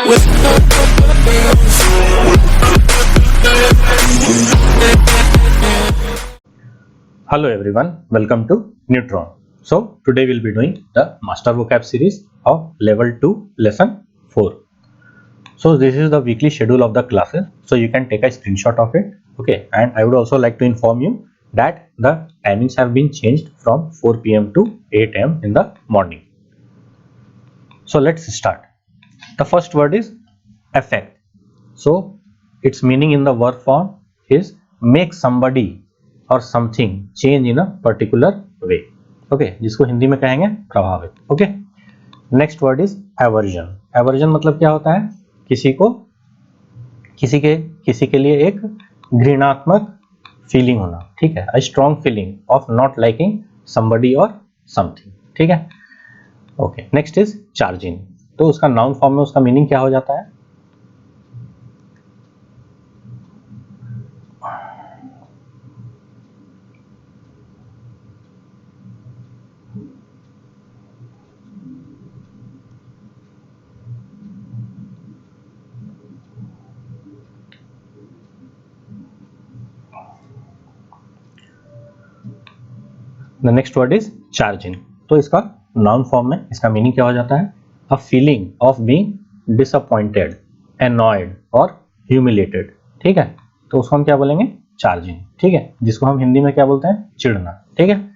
Hello everyone, welcome to Neutron. So today we'll be doing the master vocab series of level 2 lesson 4. So this is the weekly schedule of the classes, so you can take a screenshot of it. Okay, and I would also like to inform you that the timings have been changed from 4 p.m. to 8 a.m. in the morning. So let's start. The first word is affect. So its meaning in the verb form is make somebody और something change in a particular way. Okay, जिसको हिंदी में कहेंगे प्रभावित. Okay, next word is aversion. Aversion मतलब क्या होता है? किसी के लिए एक घृणात्मक फीलिंग होना. ठीक है, a strong feeling of not liking somebody और समथिंग. ठीक है. Okay, next is charging. तो उसका नाउन फॉर्म में उसका मीनिंग क्या हो जाता है? The next word is charging. तो इसका नाउन फॉर्म में इसका मीनिंग क्या हो जाता है? A feeling of being disappointed, annoyed और ह्यूमिलेटेड. ठीक है, तो उसको हम क्या बोलेंगे? चार्जिंग. ठीक है, जिसको हम हिंदी में क्या बोलते हैं? चिढ़ना. ठीक है.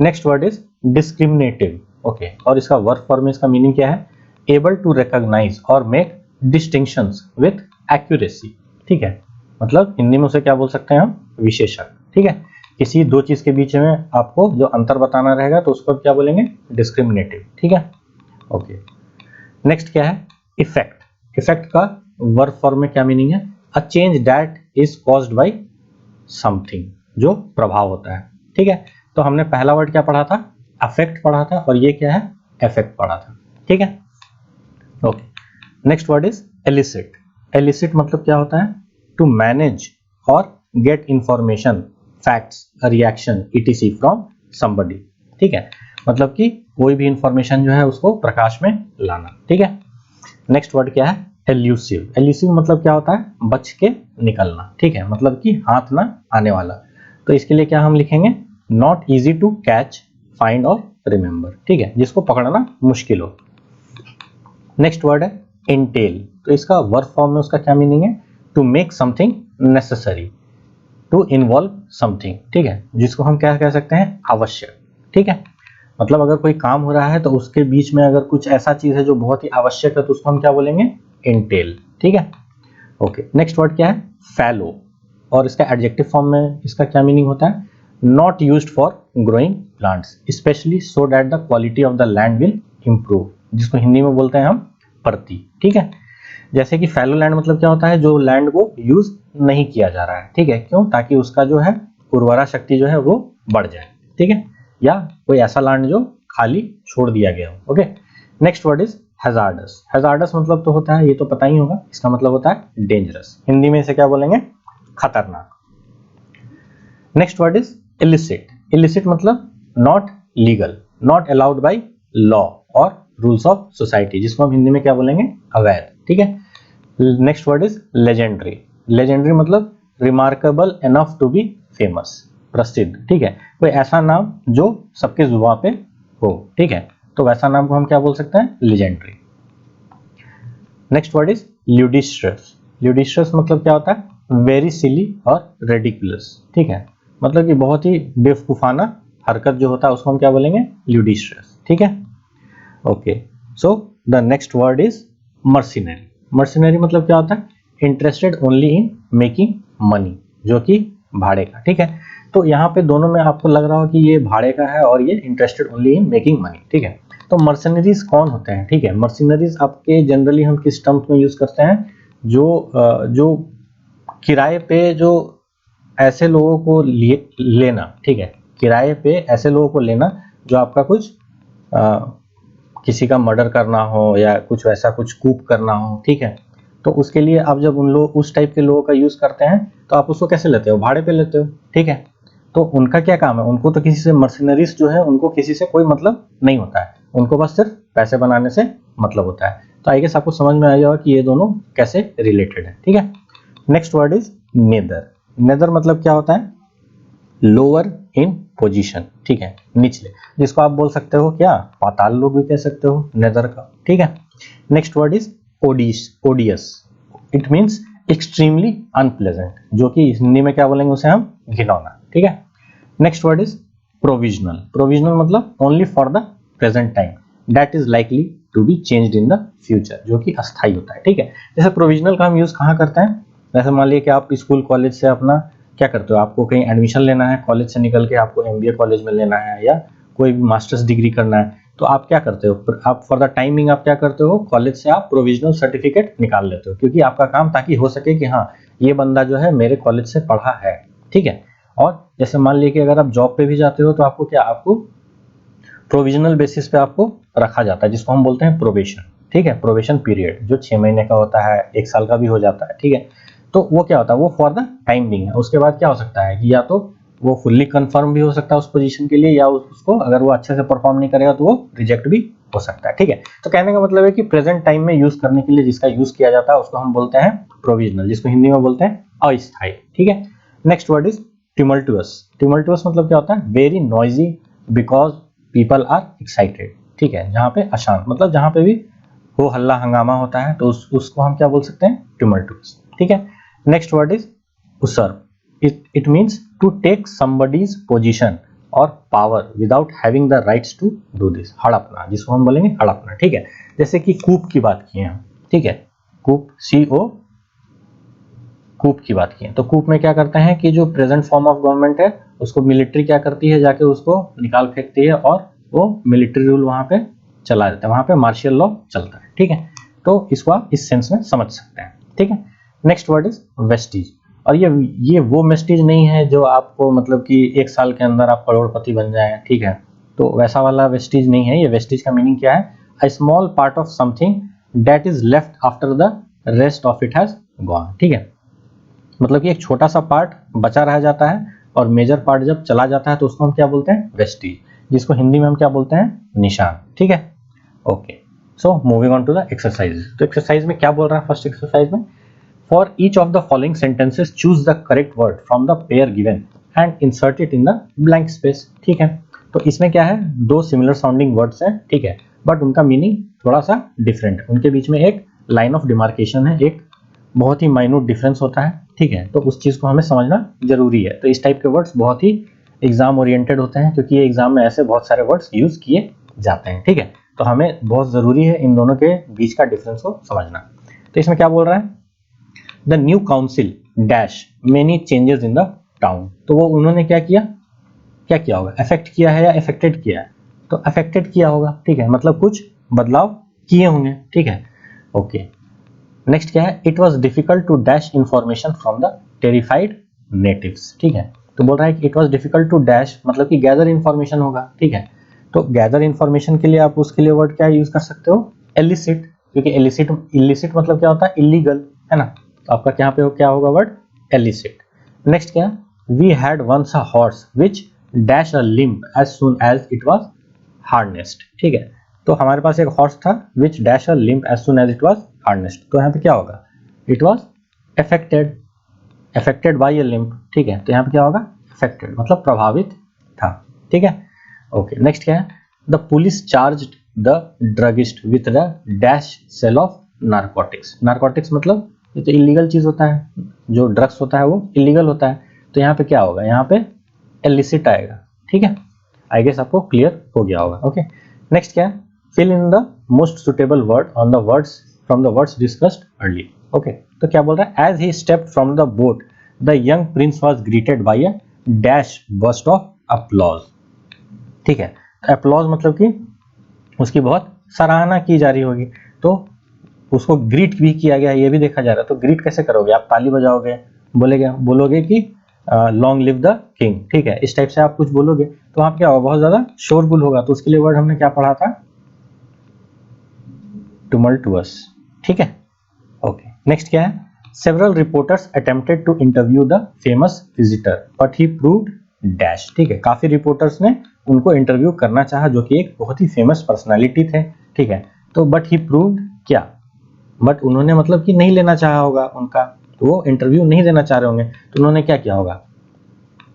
Next word is discriminative. Okay, और इसका वर्ब फॉर्म में इसका मीनिंग क्या है? एबल टू रिकॉग्नाइज और मेक डिस्टिंक्शंस विथ एक्यूरेसी. ठीक है, मतलब हिंदी में उसे क्या बोल सकते हैं हम? विशेषक. ठीक है, किसी दो चीज के बीच में आपको जो अंतर बताना रहेगा तो उसको क्या बोलेंगे? डिस्क्रिमिनेटिव. ठीक है. ओके, नेक्स्ट क्या है? इफेक्ट. इफेक्ट का वर्ब फॉर्म में क्या मीनिंग है? A change that is caused by something, जो प्रभाव होता है. ठीक है, तो हमने पहला वर्ड क्या पढ़ा था? अफेक्ट पढ़ा था, और ये क्या है? इफेक्ट पढ़ा था. ठीक है. Okay, next word is elicit. Elicit मतलब क्या होता है? टू मैनेज और get information, facts, reaction etc from somebody. ठीक है, मतलब कि कोई भी इंफॉर्मेशन जो है उसको प्रकाश में लाना. ठीक है. नेक्स्ट वर्ड क्या है? एल्यूसिव. एल्यूसिव मतलब क्या होता है? बच के निकलना. ठीक है, मतलब कि हाथ ना आने वाला. तो इसके लिए क्या हम लिखेंगे? Not easy to catch, find और रिमेंबर. ठीक है, जिसको पकड़ना मुश्किल हो. नेक्स्ट वर्ड है इंटेल. तो इसका वर्ब फॉर्म में उसका क्या मीनिंग है? To make something necessary, to involve something. ठीक है, जिसको हम क्या कह सकते हैं? आवश्यक. ठीक है, मतलब अगर कोई काम हो रहा है तो उसके बीच में अगर कुछ ऐसा चीज है जो बहुत ही आवश्यक है तो उसको हम क्या बोलेंगे? इंटेल. ठीक है. ओके, नेक्स्ट वर्ड क्या है? फैलो. और इसका एडजेक्टिव फॉर्म में इसका क्या मीनिंग होता है? Not used for growing plants, specially so that the quality of the land will improve, जिसको हिंदी में बोलते हैं हम परती. ठीक है, जैसे कि फैलो लैंड मतलब क्या होता है? जो लैंड को यूज नहीं किया जा रहा है. ठीक है, क्यों? ताकि उसका जो है उर्वरा शक्ति जो है वो बढ़ जाए. ठीक है, या कोई ऐसा लैंड जो खाली छोड़ दिया गया हो. Okay, next word is hazards. Hazards मतलब तो होता है, ये तो पता ही होगा, इसका मतलब होता है डेंजरस. हिंदी में इसे क्या बोलेंगे? खतरनाक. Next word is illicit. Illicit मतलब not legal, not allowed by law और रूल्स ऑफ सोसाइटी, जिसको हम हिंदी में क्या बोलेंगे? अवैध. ठीक है. Next word is legendary. Legendary मतलब remarkable enough to be famous, प्रसिद्ध. ठीक है, कोई ऐसा नाम जो सबके जुबान पे हो. ठीक है, तो वैसा नाम को हम क्या बोल सकते हैं? Legendary. Next word is ludicrous. Ludicrous मतलब क्या होता है? वेरी सिली और रेडिकुलस. ठीक है, मतलब कि बहुत ही बेवकूफाना हरकत जो होता है उसको हम क्या बोलेंगे? ल्यूडिस्ट्रस. ठीक है. Okay, so the next word is mercenary. Mercenary मतलब क्या होता है? Interested only in making money, जो कि भाड़े का. ठीक है, तो यहाँ पे दोनों में आपको लग रहा हो कि ये भाड़े का है और ये interested only in making money. ठीक है, तो मर्सिनरीज कौन होते हैं? ठीक है, मर्सिनरीज आपके जनरली हम किस टर्म्स में यूज करते हैं? जो किराए पे जो ऐसे लोगों को लेना. ठीक है, किराए पे ऐसे लोगों को लेना जो आपका कुछ किसी का मर्डर करना हो या कुछ वैसा कुछ कूप करना हो. ठीक है, तो उसके लिए आप जब उस टाइप के लोगों का यूज करते हैं तो आप उसको कैसे लेते हो? भाड़े पे लेते हो. ठीक है, तो उनका क्या काम है? उनको तो किसी से, मर्सिनरीज जो है उनको किसी से कोई मतलब नहीं होता है, उनको बस सिर्फ पैसे बनाने से मतलब होता है। तो आई गेस आपको समझ में आ गया कि ये दोनों कैसे रिलेटेड है, ठीक है। Next word is neither. Neither मतलब क्या होता है, लोअर इन पोजीशन, ठीक है, निचले, जिसको आप बोल सकते हो क्या, पाताल लोक भी कह सकते हो नेदर का, ठीक है। Next word is ओडियस। It means extremely unpleasant, जो कि हिंदी में क्या बोलेंगे उसे हम, घिनौना, ठीक है। Next word is provisional. Provisional मतलब only for the present time, that is likely to be changed in the future, जो कि अस्थायी होता है, ठीक है। जैसे प्रोविजनल का हम यूज कहाँ करते हैं, जैसे मान लीजिए कि आप स्कूल कॉलेज से अपना क्या करते हो, आपको कहीं एडमिशन लेना है, कॉलेज से निकल के आपको एमबीए कॉलेज में लेना है या कोई भी मास्टर्स डिग्री करना है, तो आप क्या करते हो, आप फॉर द टाइमिंग आप क्या करते हो, कॉलेज से आप प्रोविजनल सर्टिफिकेट निकाल लेते हो, क्योंकि आपका काम ताकि हो सके कि हाँ ये बंदा जो है मेरे कॉलेज से पढ़ा है, ठीक है। और जैसे मान लीजिए कि अगर आप जॉब पे भी जाते हो तो आपको क्या, आपको प्रोविजनल बेसिस पे आपको रखा जाता है, जिसको हम बोलते हैं प्रोबेशन, ठीक है। प्रोबेशन पीरियड जो 6 महीने का होता है, 1 साल का भी हो जाता है, ठीक है। तो वो क्या होता है, वो फॉर द टाइम बिंग है। उसके बाद क्या हो सकता है कि या तो वो फुल्ली कंफर्म भी हो सकता है उस पोजीशन के लिए, या उसको अगर वो अच्छे से परफॉर्म नहीं करेगा तो वो रिजेक्ट भी हो सकता है, ठीक है। तो कहने का मतलब है कि प्रेजेंट टाइम में यूज करने के लिए जिसका यूज किया जाता है उसको हम बोलते हैं प्रोविजनल, जिसको हिंदी में बोलते हैं अस्थायी, ठीक है। Next word is tumultuous. Tumultuous मतलब क्या होता है, very noisy because people are excited, ठीक है। जहाँ पे अशांत मतलब जहाँ पे भी हो हल्ला हंगामा होता है तो उसको हम क्या बोल सकते हैं, टिमल्टुअस, ठीक है। Next word is usurp. It means to take somebody's position or power without having the rights to do this. हड़पना, जिसको हम बोलेंगे हड़पना, ठीक है। जैसे कि कूप की बात की है हम, ठीक है, कूप कूप की बात की है, तो कूप में क्या करते हैं कि जो प्रेजेंट फॉर्म ऑफ गवर्नमेंट है उसको मिलिट्री क्या करती है, जाके उसको निकाल फेंकती है और वो मिलिट्री रूल वहां पे चला देता है, वहां पे मार्शियल लॉ चलता है, ठीक है। तो इसको आप इस सेंस में समझ सकते हैं, ठीक है। Next word is Vestige. और ये वो वेस्टीज नहीं है जो आपको मतलब कि 1 साल के अंदर आप करोड़पति बन जाए, ठीक है। तो वैसा वाला वेस्टीज नहीं है। ये वेस्टीज का मीनिंग क्या है, a small part of something that is left after the rest of it has gone, ठीक है। मतलब कि एक छोटा सा पार्ट बचा रह जाता है और मेजर पार्ट जब चला जाता है तो उसको हम क्या बोलते हैं, वेस्टीज, जिसको हिंदी में हम क्या बोलते हैं, निशान, ठीक है। Okay, so moving on to the exercise. तो एक्सरसाइज में क्या बोल रहा है, फर्स्ट एक्सरसाइज में, for each of the following sentences choose the correct word from the pair given and insert it in the blank space, ठीक है। तो इसमें क्या है, 2 सिमिलर साउंडिंग वर्ड्स हैं, ठीक है, बट उनका मीनिंग थोड़ा सा डिफरेंट है, उनके बीच में एक लाइन ऑफ डिमार्केशन है, एक बहुत ही माइन्यूट डिफरेंस होता है, ठीक है। तो उस चीज को हमें समझना जरूरी है। तो इस टाइप के वर्ड्स बहुत ही एग्जाम ओरिएंटेड होते हैं, क्योंकि ये एग्जाम में ऐसे बहुत सारे वर्ड्स यूज किए जाते हैं, ठीक है। तो हमें बहुत जरूरी है इन दोनों के बीच का डिफरेंस को समझना। तो इसमें क्या बोल रहा है, the new council dash many changes in the town. तो वो उन्होंने क्या किया होगा, अफेक्ट किया है या अफेक्टेड किया है, तो अफेक्टेड किया होगा, ठीक है, मतलब कुछ बदलाव किए होंगे, ठीक है। ओके, नेक्स्ट क्या है, it was difficult to dash information from the terrified natives, ठीक है। तो बोल रहा है कि it was difficult to dash मतलब कि गैदर इंफॉर्मेशन होगा, ठीक है। तो गैदर इंफॉर्मेशन के लिए आप उसके लिए वर्ड क्या यूज कर सकते हो, एलिसिट, क्योंकि इलिसिट मतलब क्या होता है, इलीगल, है ना। आपका यहाँ पे क्या होगा वर्ड, एलिसिट। नेक्स्ट क्या, we had once a horse which dash a limp as soon as it was harnessed, ठीक है। तो हमारे पास एक हॉर्स था which dash a limp as soon as it was harnessed, तो यहाँ पे क्या होगा, it was affected by a limp, ठीक है। तो यहाँ पे क्या होगा, अफेक्टेड मतलब प्रभावित था, ठीक है। ओके, नेक्स्ट क्या है, the police charged the druggist with the dash sale of narcotics. Narcotics मतलब ये तो इलीगल चीज होता है, जो ड्रग्स होता है वो इलीगल होता है, तो यहाँ पे क्या होगा, यहाँ पे एलिसिट आएगा, ठीक है। आई गेस आपको क्लियर हो गया होगा। ओके, नेक्स्ट क्या है, fill in the most suitable word on the words from the words discussed earlier. Okay, तो क्या बोल रहा है, as he stepped from the boat the young prince was greeted by a dash burst of applause, ठीक है। Applause मतलब कि उसकी बहुत सराहना की जा रही होगी, तो उसको ग्रीट भी किया गया, ये भी देखा जा रहा है। तो ग्रीट कैसे करोगे, आप ताली बजाओगे, बोलोगे कि लॉन्ग लिव द किंग, ठीक है, इस टाइप से आप कुछ बोलोगे तो आप क्या होगा, बहुत ज्यादा शोरगुल होगा। तो उसके लिए वर्ड हमने क्या पढ़ा था, टुमल्टुअस, ठीक है। ओके, नेक्स्ट क्या है, several reporters attempted to interview the famous visitor but he proved dash, ठीक है। काफी रिपोर्टर्स ने उनको इंटरव्यू करना चाहा जो कि एक बहुत ही फेमस पर्सनालिटी थे, ठीक है। तो बट ही प्रूव्ड क्या, बट उन्होंने मतलब कि नहीं लेना चाहा होगा उनका, तो वो इंटरव्यू नहीं देना चाह रहे होंगे, तो उन्होंने क्या किया होगा,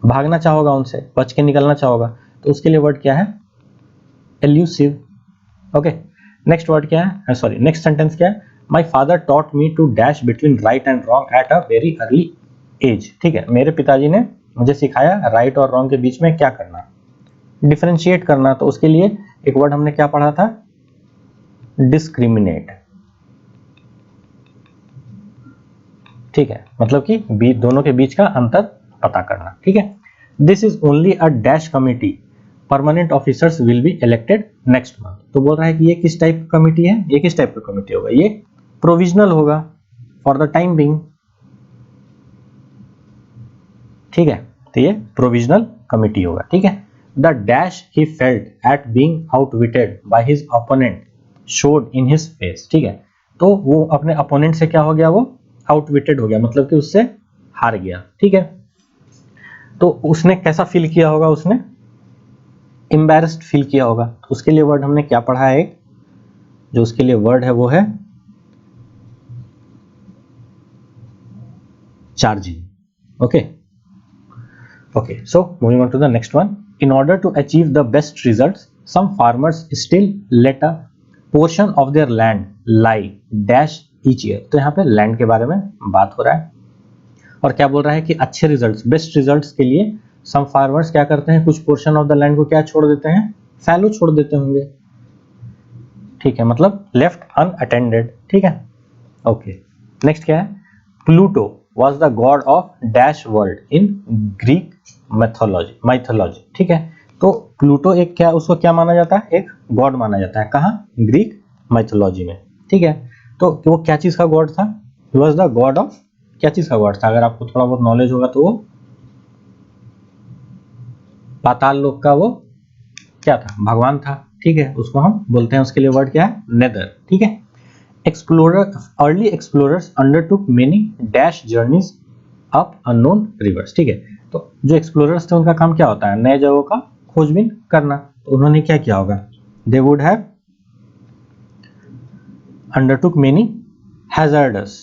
भागना चाहा होगा उनसे, बच के निकलना चाहा होगा, तो उसके लिए वर्ड क्या है, एल्यूसिव। ओके, नेक्स्ट वर्ड क्या है, सॉरी नेक्स्ट सेंटेंस क्या है, my father taught me to dash between right and wrong at a very early age. ठीक है, मेरे पिताजी ने मुझे सिखाया राइट और रॉन्ग के बीच में क्या करना, डिफरेंशिएट करना। तो उसके लिए एक वर्ड हमने क्या पढ़ा था, डिस्क्रिमिनेट। ठीक है, मतलब कि दोनों के बीच का अंतर पता करना। ठीक है, this is only a dash committee, permanent officers will be elected next month. तो बोल रहा है कि ये किस टाइप का कमिटी है, ये किस टाइप का कमिटी होगा, ये प्रोविजनल होगा फॉर द टाइम बिंग। ठीक है, तो ये प्रोविजनल कमिटी होगा। ठीक है, the dash he felt at being आउटविटेड by his opponent showed in his face. ठीक है, तो वो अपने अपोनेंट से क्या हो गया, वो आउटविटेड हो गया, मतलब कि उससे हार गया। ठीक है, तो उसने कैसा फील किया होगा, उसने एम्बैरेस्ड फील किया होगा। तो उसके लिए वर्ड हमने क्या पढ़ा है, एक जो उसके लिए वर्ड है वो है charging. Okay okay, so moving on to the next one, in order to achieve the best results some farmers still let a portion of their land lie dash each year. तो यहाँ पे land के बारे में बात हो रहा है और क्या बोल रहा है कि अच्छे रिजल्ट्स, बेस्ट रिजल्ट्स के लिए सम फार्मर्स क्या करते हैं, कुछ पोर्शन ऑफ द लैंड को क्या छोड़ देते हैं, फैलो छोड़ देते होंगे। ठीक है, मतलब लेफ्ट अनअटेंडेड। ठीक है, ओके, नेक्स्ट क्या है, Pluto was the god of dash world in Greek mythology। ठीक है, तो प्लूटो एक क्या, उसको क्या माना जाता है, एक गॉड माना जाता है, कहाँ, ग्रीक माइथोलॉजी में। ठीक है, तो वो क्या चीज का गॉड था, he was the god of, क्या चीज का गॉड था, अगर आपको थोड़ा बहुत नॉलेज होगा तो वो पाताल लोक का वो क्या था, भगवान था। ठीक है, उसको हम बोलते हैं, उसके लिए वर्ड क्या है, नेदर। ठीक है, early explorers undertook many dash journeys up unknown rivers। ठीक है, तो जो एक्सप्लोरर्स थे उनका काम क्या होता है, नए जगहों का खोजबीन करना। तो उन्होंने क्या किया होगा, they would have undertook many hazardous।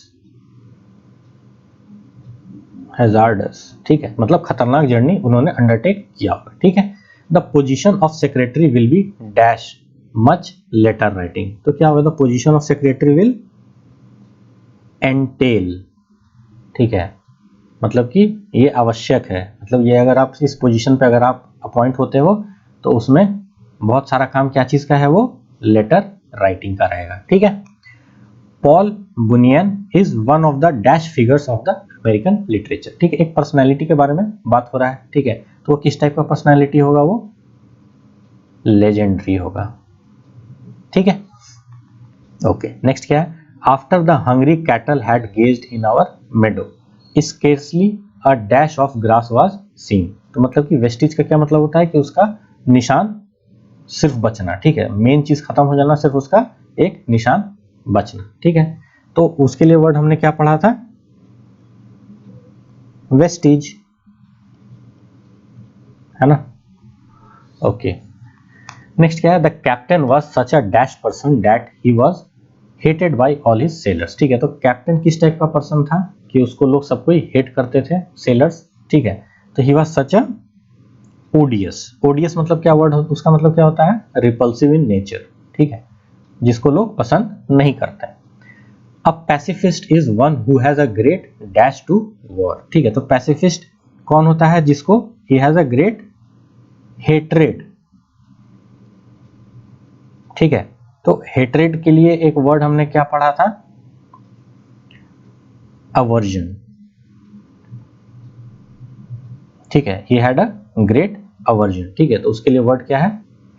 ठीक है, मतलब खतरनाक जर्नी उन्होंने अंडरटेक किया होगा। ठीक है, the position of secretary will be dash much later writing. तो क्या होगा, the position of secretary will entail. ठीक है, मतलब कि ये आवश्यक है, मतलब ये अगर आप इस पोजीशन पे अगर आप अपॉइंट होते हो तो उसमें बहुत सारा काम क्या चीज का है, वो लेटर राइटिंग का रहेगा। ठीक है, Paul Bunyan is one of the dash figures of the American literature. ठीक है, एक पर्सनैलिटी के बारे में बात हो रहा है। ठीक है, तो वो किस टाइप का पर्सनैलिटी होगा, वो लेजेंडरी होगा। ठीक है, ओके, नेक्स्ट क्या है, after the hungry cattle had grazed in our meadow scarcely a dash of grass was seen. तो मतलब कि वेस्टिज का क्या मतलब होता है कि उसका निशान सिर्फ बचना। ठीक है, मेन चीज खत्म हो जाना, सिर्फ उसका एक निशान बचना। ठीक है, तो उसके लिए वर्ड हमने क्या पढ़ा था, वेस्टिज, है ना। ओके, नेक्स्ट क्या है, the captain was such a dash person that he was hated by all his sailors. ठीक है, तो कैप्टन किस टाइप का पर्सन था कि उसको लोग सबको हेट करते थे, सेलर्स। ठीक है, तो ही वाज सच अ ओडियस। ओडियस मतलब क्या वर्ड, उसका मतलब क्या होता है, रिपल्सिव इन नेचर। ठीक है, जिसको लोग पसंद नहीं करते। A pacifist is one who has a great dash to war. ठीक है, तो पैसिफिस्ट कौन होता है, जिसको he has a great hatred. ठीक है, तो हेट्रेड के लिए एक वर्ड हमने क्या पढ़ा था, अवर्जन। ठीक है, he had a great aversion. ठीक है, तो उसके लिए वर्ड क्या है,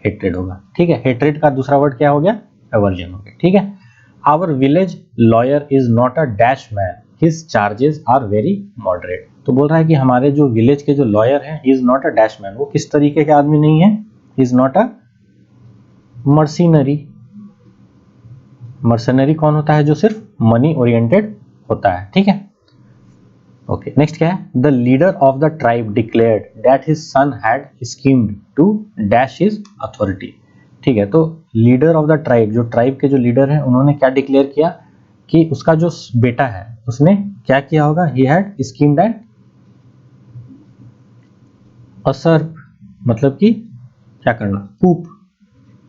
हेट्रेड होगा। ठीक है, हेट्रेड का दूसरा वर्ड क्या हो गया, अवर्जन हो गया। ठीक है, our village lawyer is not a dash man his charges are very moderate. तो बोल रहा है कि हमारे जो विलेज के जो लॉयर हैं, is not a dash man, वो किस तरीके के आदमी नहीं है, is not a mercenary. Mercenary कौन होता है, जो सिर्फ मनी ओरिएंटेड होता है। ठीक है, ओके, नेक्स्ट क्या है, the leader of the tribe declared that his son had schemed to dash his authority. ठीक है, तो लीडर ऑफ द ट्राइब, जो ट्राइब के जो लीडर हैं उन्होंने क्या डिक्लेयर किया कि उसका जो बेटा है उसने क्या किया होगा, ही हैड स्कीम्ड एंड असर्प, मतलब कि क्या करना, कूप,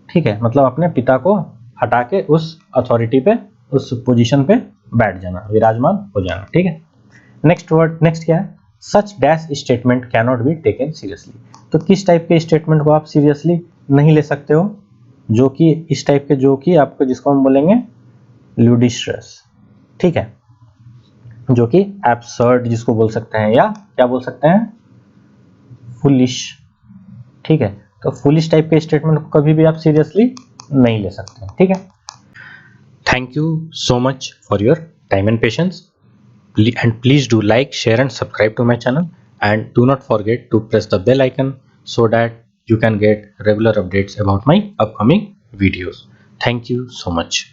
ठीक है, मतलब अपने पिता को हटा के उस अथॉरिटी पे, उस पोजीशन पे बैठ जाना, विराजमान हो जाना, ठीक है। नेक्स्ट वर्ड, नेक्स्ट क्या है, such dash statement can not be taken seriously. तो किस टाइप के स्टेटमेंट को आप सीरियसली नहीं ले सकते हो, जो कि इस टाइप के, जो कि आपको, जिसको हम बोलेंगे ल्यूडिशियस, ठीक है, जो कि एब्सर्ड जिसको बोल सकते हैं, या क्या बोल सकते हैं, फुलिश, ठीक है। तो फुलिश टाइप के स्टेटमेंट को कभी भी आप सीरियसली नहीं ले सकते, ठीक है। Thank you so much for your time and patience, and please do like, share and subscribe to my channel, and do not forget to press the bell icon so that you can get regular updates about my upcoming videos. Thank you so much.